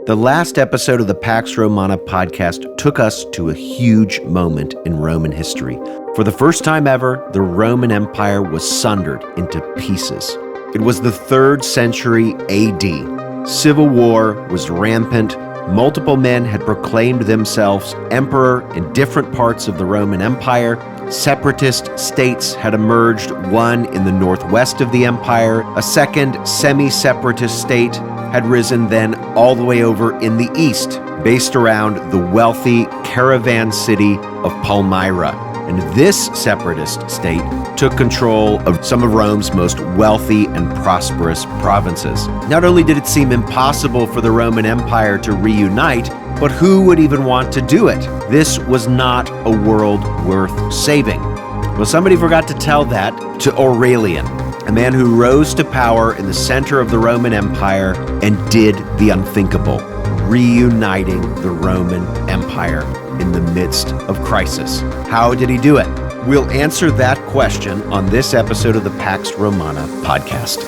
The last episode of the Pax Romana podcast took us to a huge moment in Roman history. For the first time ever, the Roman Empire was sundered into pieces. It was the 3rd century AD. Civil war was rampant. Multiple men had proclaimed themselves emperor in different parts of the Roman Empire. Separatist states had emerged, one in the northwest of the empire. A second semi-separatist state had risen then all the way over in the east, based around the wealthy caravan city of Palmyrene. And this separatist state took control of some of Rome's most wealthy and prosperous provinces. Not only did it seem impossible for the Roman Empire to reunite, but who would even want to do it? This was not a world worth saving. Well, somebody forgot to tell that to Aurelian, a man who rose to power in the center of the Roman Empire and did the unthinkable, reuniting the Roman Empire in the midst of crisis. How did he do it? We'll answer that question on this episode of the Pax Romana podcast.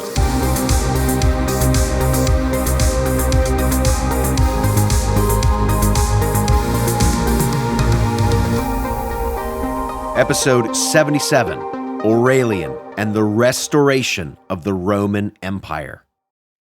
Episode 77, Aurelian and the Restoration of the Roman Empire.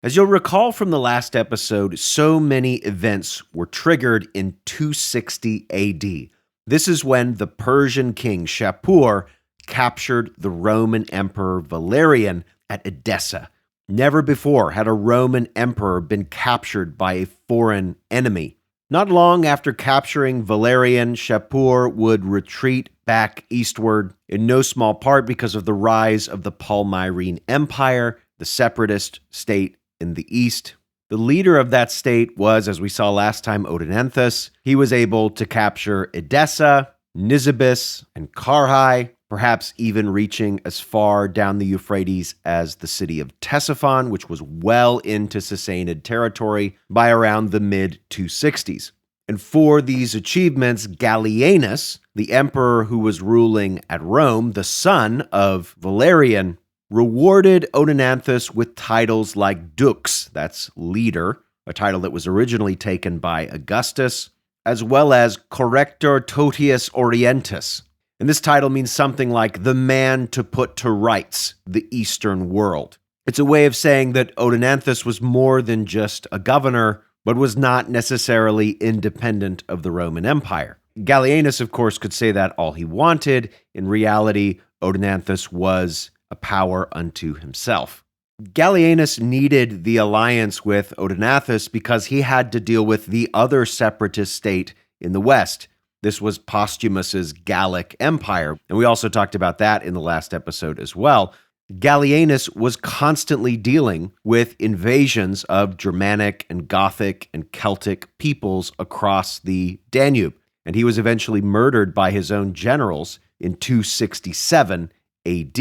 As you'll recall from the last episode, so many events were triggered in 260 AD. This is when the Persian king Shapur captured the Roman emperor Valerian at Edessa. Never before had a Roman emperor been captured by a foreign enemy. Not long after capturing Valerian, Shapur would retreat back eastward, in no small part because of the rise of the Palmyrene Empire, the separatist state in the east. The leader of that state was, as we saw last time, Odenathus. He was able to capture Edessa, Nisibis, and Carrhae, perhaps even reaching as far down the Euphrates as the city of Ctesiphon, which was well into Sassanid territory by around the mid-260s. And for these achievements, Gallienus, the emperor who was ruling at Rome, the son of Valerian, rewarded Odenathus with titles like Dux, that's leader, a title that was originally taken by Augustus, as well as Corrector Totius Orientis. And this title means something like the man to put to rights the Eastern world. It's a way of saying that Odenathus was more than just a governor, but was not necessarily independent of the Roman Empire. Gallienus, of course, could say that all he wanted. In reality, Odenathus was a power unto himself. Gallienus needed the alliance with Odenathus because he had to deal with the other separatist state in the west. This was Postumus's Gallic Empire, and we also talked about that in the last episode as well. Gallienus was constantly dealing with invasions of Germanic and Gothic and Celtic peoples across the Danube, and he was eventually murdered by his own generals in 267 AD.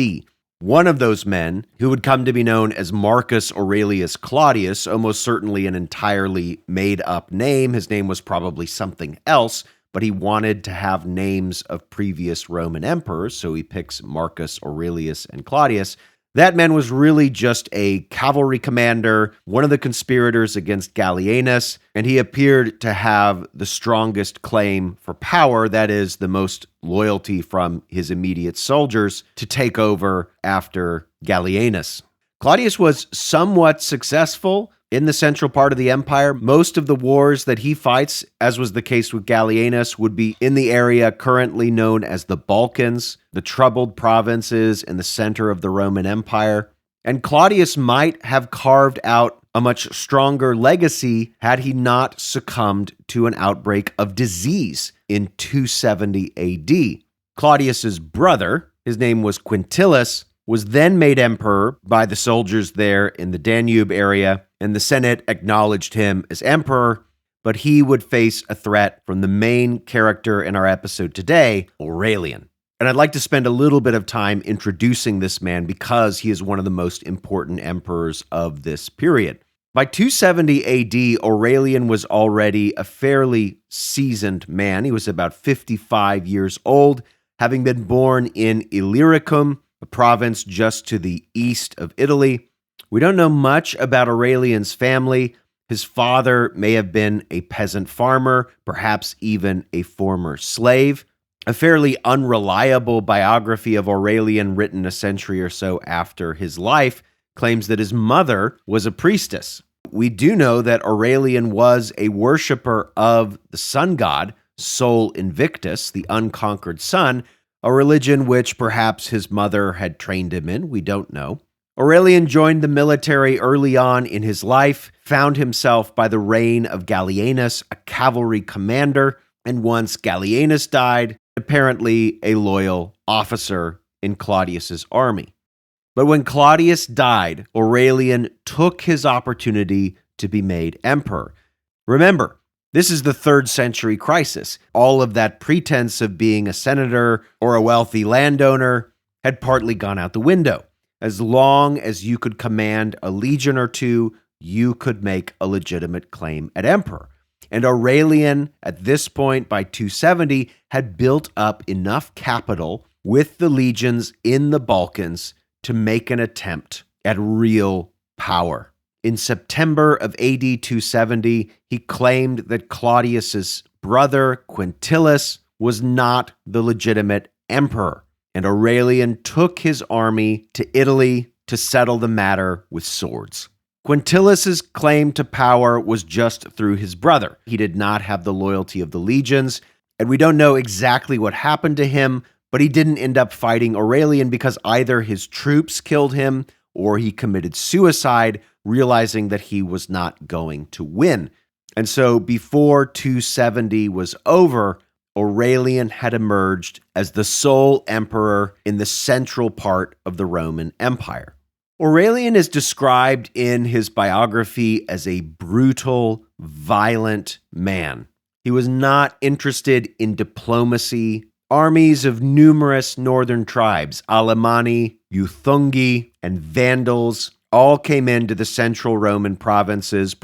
One of those men, who would come to be known as Marcus Aurelius Claudius, almost certainly an entirely made-up name. His name was probably something else, but he wanted to have names of previous Roman emperors, so he picks Marcus Aurelius and Claudius. That man was really just a cavalry commander, one of the conspirators against Gallienus, and he appeared to have the strongest claim for power, that is, the most loyalty from his immediate soldiers, to take over after Gallienus. Claudius was somewhat successful in the central part of the empire. Most of the wars that he fights, as was the case with Gallienus, would be in the area currently known as the Balkans, the troubled provinces in the center of the Roman Empire. And Claudius might have carved out a much stronger legacy had he not succumbed to an outbreak of disease in 270 AD. Claudius's brother, his name was Quintillus, was then made emperor by the soldiers there in the Danube area, and the Senate acknowledged him as emperor, but he would face a threat from the main character in our episode today, Aurelian. And I'd like to spend a little bit of time introducing this man because he is one of the most important emperors of this period. By 270 AD, Aurelian was already a fairly seasoned man. He was about 55 years old, having been born in Illyricum, a province just to the east of Italy. We don't know much about Aurelian's family. His father may have been a peasant farmer, perhaps even a former slave. A fairly unreliable biography of Aurelian, written a century or so after his life, claims that his mother was a priestess. We do know that Aurelian was a worshiper of the sun god, Sol Invictus, the unconquered sun, a religion which perhaps his mother had trained him in. We don't know. Aurelian joined the military early on in his life, found himself by the reign of Gallienus a cavalry commander, and once Gallienus died, apparently a loyal officer in Claudius's army. But when Claudius died, Aurelian took his opportunity to be made emperor. Remember, this is the 3rd century crisis. All of that pretense of being a senator or a wealthy landowner had partly gone out the window. As long as you could command a legion or two, you could make a legitimate claim at emperor. And Aurelian, at this point, by 270, had built up enough capital with the legions in the Balkans to make an attempt at real power. In September of AD 270, he claimed that Claudius's brother, Quintillus, was not the legitimate emperor, and Aurelian took his army to Italy to settle the matter with swords. Quintillus's claim to power was just through his brother. He did not have the loyalty of the legions, and we don't know exactly what happened to him, but he didn't end up fighting Aurelian because either his troops killed him or he committed suicide, realizing that he was not going to win. And so before 270 was over, Aurelian had emerged as the sole emperor in the central part of the Roman Empire. Aurelian is described in his biography as a brutal, violent man. He was not interested in diplomacy. Armies of numerous northern tribes, Alemanni, Euthungi, and Vandals, all came into the central Roman provinces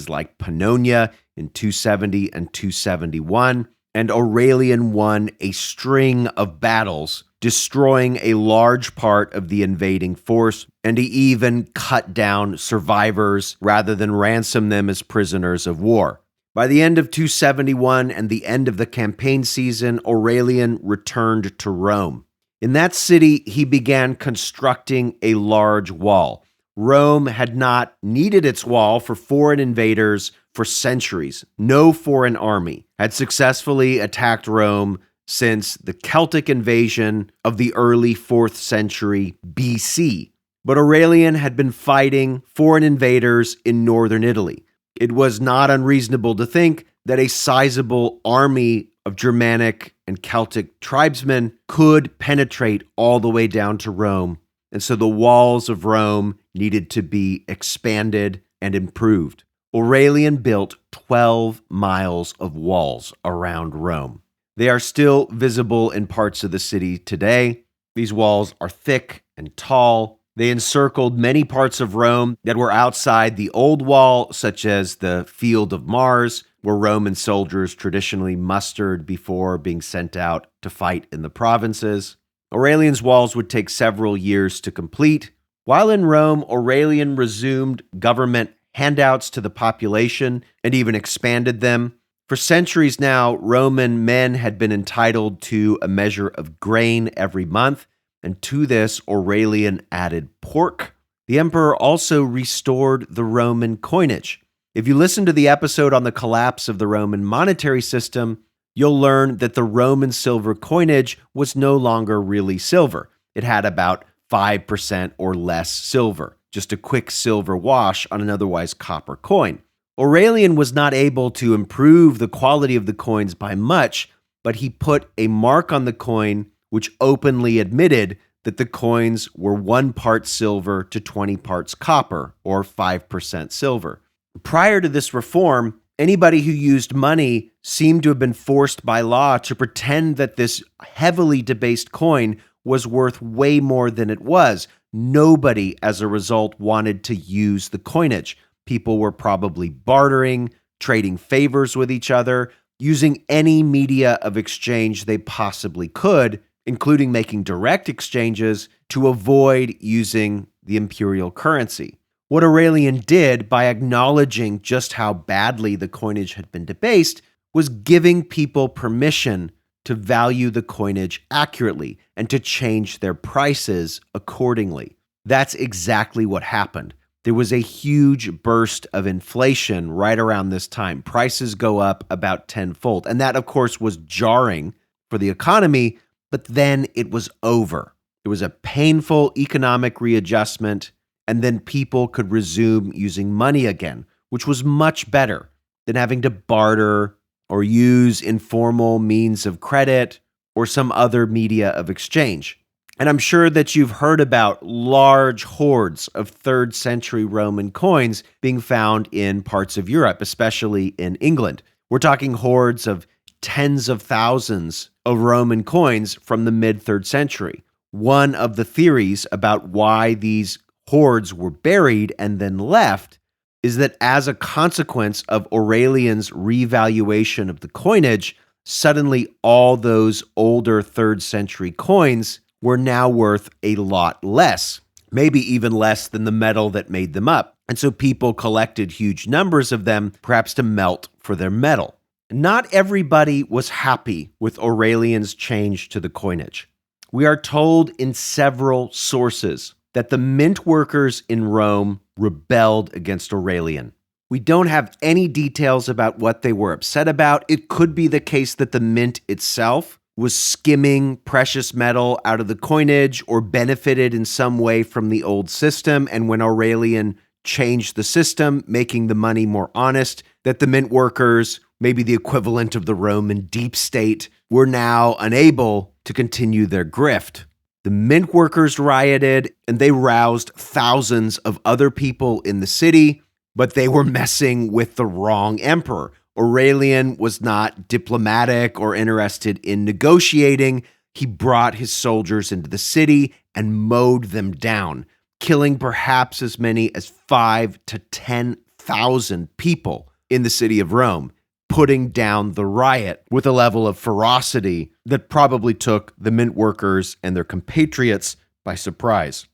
like Pannonia in 270 and 271, and Aurelian won a string of battles, destroying a large part of the invading force, and he even cut down survivors rather than ransom them as prisoners of war. By the end of 271 and the end of the campaign season, Aurelian returned to Rome. In that city, he began constructing a large wall. Rome had not needed its wall for foreign invaders for centuries. No foreign army had successfully attacked Rome since the Celtic invasion of the early 4th century BC. But Aurelian had been fighting foreign invaders in northern Italy. It was not unreasonable to think that a sizable army of Germanic and Celtic tribesmen could penetrate all the way down to Rome. And so the walls of Rome needed to be expanded and improved. Aurelian built 12 miles of walls around Rome. They are still visible in parts of the city today. These walls are thick and tall. They encircled many parts of Rome that were outside the old wall, such as the Field of Mars, where Roman soldiers traditionally mustered before being sent out to fight in the provinces. Aurelian's walls would take several years to complete. While in Rome, Aurelian resumed government handouts to the population and even expanded them. For centuries now, Roman men had been entitled to a measure of grain every month, and to this, Aurelian added pork. The emperor also restored the Roman coinage. If you listen to the episode on the collapse of the Roman monetary system, you'll learn that the Roman silver coinage was no longer really silver. It had about 5% or less silver, just a quick silver wash on an otherwise copper coin. Aurelian was not able to improve the quality of the coins by much, but he put a mark on the coin which openly admitted that the coins were 1 part silver to 20 parts copper, or 5% silver. Prior to this reform, anybody who used money seemed to have been forced by law to pretend that this heavily debased coin was worth way more than it was. Nobody, as a result, wanted to use the coinage. People were probably bartering, trading favors with each other, using any media of exchange they possibly could, including making direct exchanges, to avoid using the imperial currency. What Aurelian did by acknowledging just how badly the coinage had been debased was giving people permission to value the coinage accurately and to change their prices accordingly. That's exactly what happened. There was a huge burst of inflation right around this time. Prices go up about tenfold. And that, of course, was jarring for the economy, but then it was over. It was a painful economic readjustment, and then people could resume using money again, which was much better than having to barter or use informal means of credit or some other media of exchange. And I'm sure that you've heard about large hordes of 3rd century Roman coins being found in parts of Europe, especially in England. We're talking hordes of tens of thousands of Roman coins from the mid-3rd century. One of the theories about why these hordes were buried and then left is that as a consequence of Aurelian's revaluation of the coinage, suddenly all those older 3rd century coins were now worth a lot less, maybe even less than the metal that made them up. And so people collected huge numbers of them, perhaps to melt for their metal. Not everybody was happy with Aurelian's change to the coinage. We are told in several sources that the mint workers in Rome rebelled against Aurelian. We don't have any details about what they were upset about. It could be the case that the mint itself was skimming precious metal out of the coinage or benefited in some way from the old system, and when Aurelian changed the system, making the money more honest, that the mint workers, maybe the equivalent of the Roman deep state, were now unable to continue their grift. The mint workers rioted, and they roused thousands of other people in the city, but they were messing with the wrong emperor. Aurelian was not diplomatic or interested in negotiating. He brought his soldiers into the city and mowed them down, killing perhaps as many as 5,000 to 10,000 people in the city of Rome, putting down the riot with a level of ferocity that probably took the mint workers and their compatriots by surprise.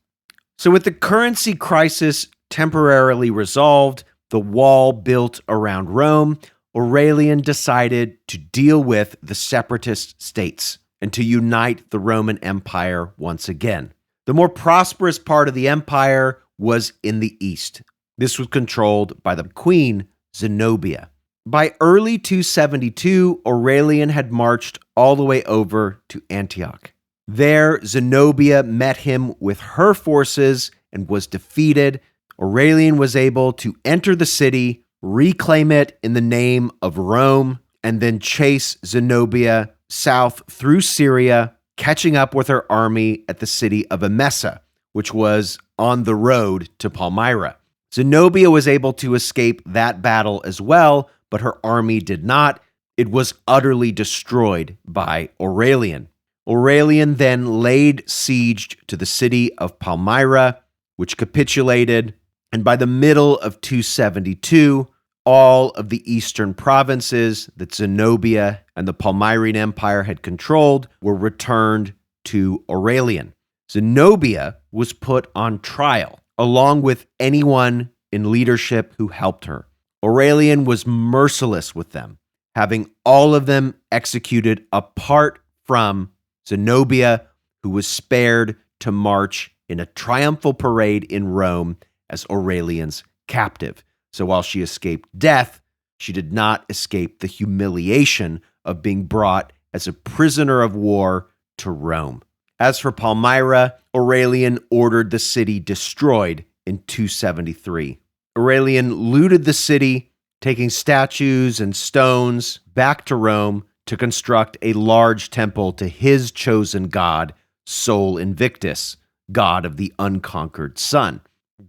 So with the currency crisis temporarily resolved, the wall built around Rome, Aurelian decided to deal with the separatist states and to unite the Roman Empire once again. The more prosperous part of the empire was in the east. This was controlled by the queen, Zenobia. By early 272, Aurelian had marched all the way over to Antioch. There, Zenobia met him with her forces and was defeated. Aurelian was able to enter the city, reclaim it in the name of Rome, and then chase Zenobia south through Syria, catching up with her army at the city of Emesa, which was on the road to Palmyra. Zenobia was able to escape that battle as well, but her army did not. It was utterly destroyed by Aurelian. Aurelian then laid siege to the city of Palmyra, which capitulated, and by the middle of 272, all of the eastern provinces that Zenobia and the Palmyrene Empire had controlled were returned to Aurelian. Zenobia was put on trial, along with anyone in leadership who helped her. Aurelian was merciless with them, having all of them executed apart from Zenobia, who was spared to march in a triumphal parade in Rome as Aurelian's captive. So while she escaped death, she did not escape the humiliation of being brought as a prisoner of war to Rome. As for Palmyra, Aurelian ordered the city destroyed in 273. Aurelian looted the city, taking statues and stones back to Rome to construct a large temple to his chosen god, Sol Invictus, god of the unconquered sun.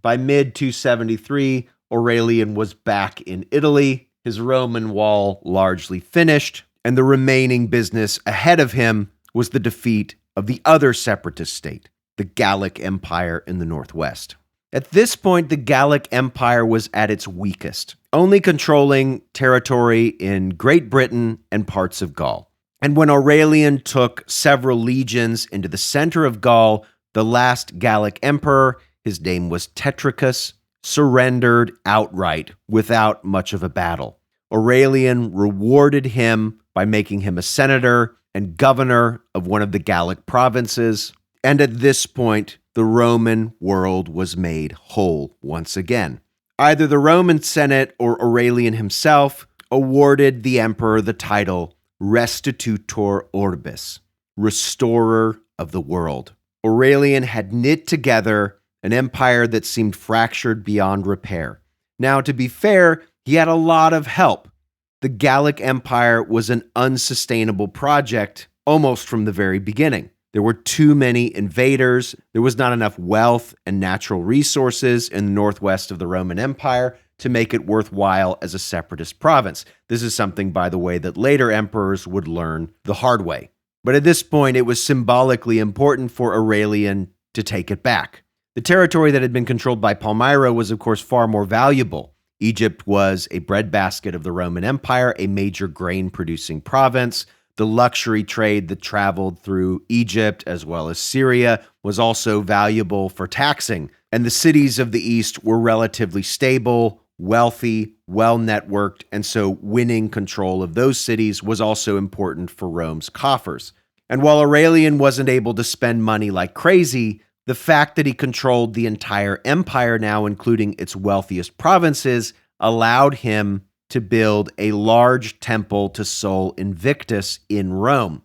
By mid-273, Aurelian was back in Italy, his Roman wall largely finished, and the remaining business ahead of him was the defeat of the other separatist state, the Gallic Empire in the northwest. At this point, the Gallic Empire was at its weakest, only controlling territory in Great Britain and parts of Gaul. And when Aurelian took several legions into the center of Gaul, the last Gallic emperor, his name was Tetricus, surrendered outright without much of a battle. Aurelian rewarded him by making him a senator and governor of one of the Gallic provinces, and at this point, the Roman world was made whole once again. Either the Roman Senate or Aurelian himself awarded the emperor the title Restitutor Orbis, restorer of the world. Aurelian had knit together an empire that seemed fractured beyond repair. Now, to be fair, he had a lot of help. The Gallic Empire was an unsustainable project almost from the very beginning. There were too many invaders. There was not enough wealth and natural resources in the northwest of the Roman Empire to make it worthwhile as a separatist province. This is something, by the way, that later emperors would learn the hard way. But at this point, it was symbolically important for Aurelian to take it back. The territory that had been controlled by Palmyra was, of course, far more valuable. Egypt was a breadbasket of the Roman Empire, a major grain-producing province. The luxury trade that traveled through Egypt as well as Syria was also valuable for taxing, and the cities of the East were relatively stable, wealthy, well-networked, and so winning control of those cities was also important for Rome's coffers. And while Aurelian wasn't able to spend money like crazy, the fact that he controlled the entire empire now, including its wealthiest provinces, allowed him to build a large temple to Sol Invictus in Rome.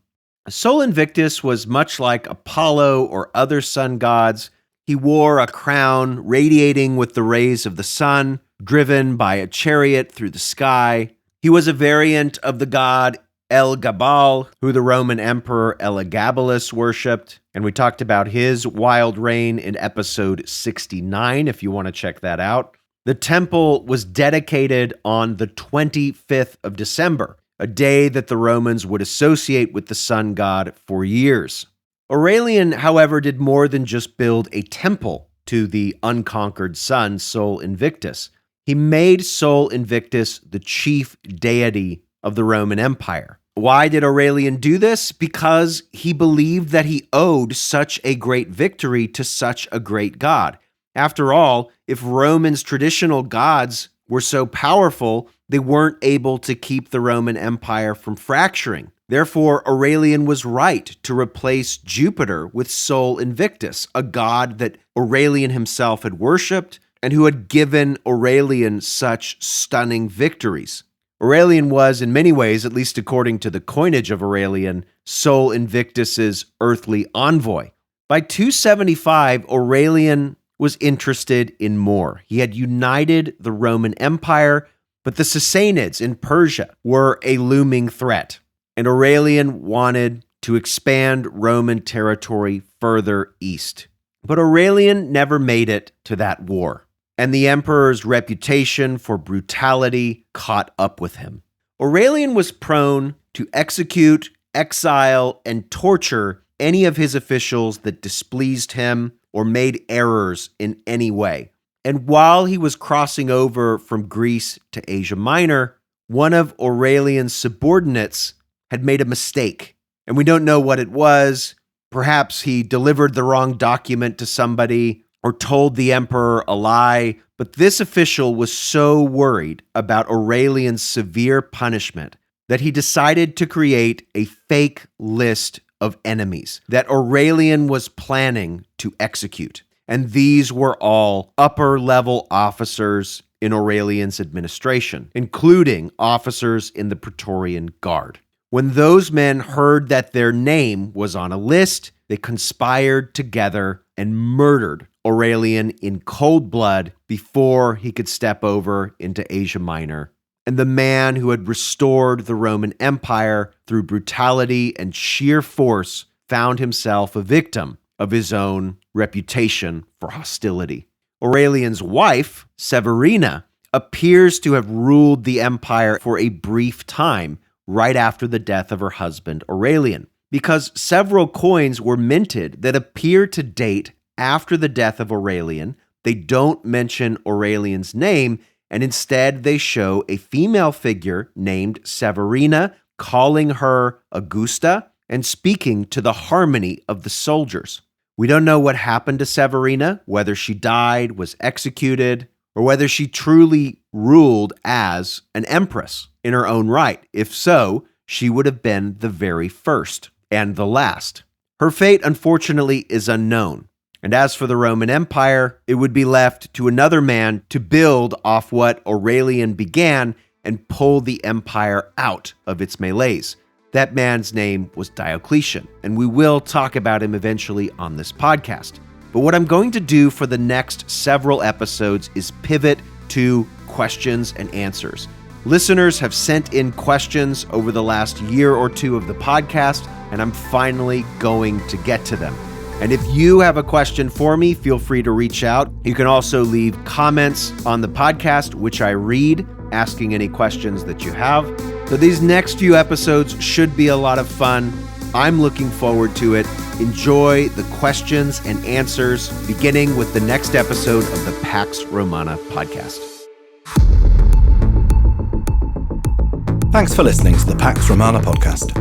Sol Invictus was much like Apollo or other sun gods. He wore a crown radiating with the rays of the sun, driven by a chariot through the sky. He was a variant of the god El-Gabal, who the Roman emperor Elagabalus worshipped, and we talked about his wild reign in episode 69, if you want to check that out. The temple was dedicated on the 25th of December, a day that the Romans would associate with the sun god for years. Aurelian, however, did more than just build a temple to the unconquered sun, Sol Invictus. He made Sol Invictus the chief deity of the Roman Empire. Why did Aurelian do this? Because he believed that he owed such a great victory to such a great god. After all, if Romans' traditional gods were so powerful, they weren't able to keep the Roman Empire from fracturing. Therefore, Aurelian was right to replace Jupiter with Sol Invictus, a god that Aurelian himself had worshipped and who had given Aurelian such stunning victories. Aurelian was, in many ways, at least according to the coinage of Aurelian, Sol Invictus's earthly envoy. By 275, Aurelian was interested in more. He had united the Roman Empire, but the Sassanids in Persia were a looming threat, and Aurelian wanted to expand Roman territory further east. But Aurelian never made it to that war, and the emperor's reputation for brutality caught up with him. Aurelian was prone to execute, exile, and torture any of his officials that displeased him or made errors in any way. And while he was crossing over from Greece to Asia Minor, one of Aurelian's subordinates had made a mistake, and we don't know what it was. Perhaps he delivered the wrong document to somebody or told the emperor a lie, but this official was so worried about Aurelian's severe punishment that he decided to create a fake list of enemies that Aurelian was planning to execute. And these were all upper-level officers in Aurelian's administration, including officers in the Praetorian Guard. When those men heard that their name was on a list, they conspired together and murdered Aurelian in cold blood before he could step over into Asia Minor. And the man who had restored the Roman Empire through brutality and sheer force found himself a victim of his own reputation for hostility. Aurelian's wife, Severina, appears to have ruled the empire for a brief time right after the death of her husband Aurelian, because several coins were minted that appear to date after the death of Aurelian. They don't mention Aurelian's name, and instead they show a female figure named Severina calling her Augusta and speaking to the harmony of the soldiers. We don't know what happened to Severina, whether she died, was executed, or whether she truly ruled as an empress in her own right. If so, she would have been the very first and the last. Her fate, unfortunately, is unknown. And as for the Roman Empire, it would be left to another man to build off what Aurelian began and pull the empire out of its melees. That man's name was Diocletian, and we will talk about him eventually on this podcast. But what I'm going to do for the next several episodes is pivot to questions and answers. Listeners have sent in questions over the last year or two of the podcast, and I'm finally going to get to them. And if you have a question for me, feel free to reach out. You can also leave comments on the podcast, which I read, asking any questions that you have. So these next few episodes should be a lot of fun. I'm looking forward to it. Enjoy the questions and answers, beginning with the next episode of the Pax Romana podcast. Thanks for listening to the Pax Romana podcast.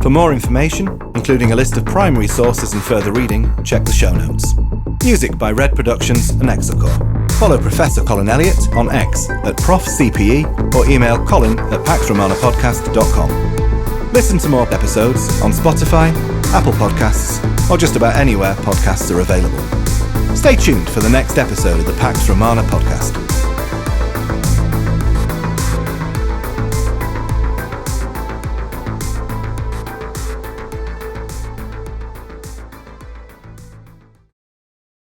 For more information, including a list of primary sources and further reading, check the show notes. Music by Red Productions and Exocor. Follow Professor Colin Elliott on X at ProfCPE or email colin@paxromanapodcast.com. Listen to more episodes on Spotify, Apple Podcasts, or just about anywhere podcasts are available. Stay tuned for the next episode of the Pax Romana podcast.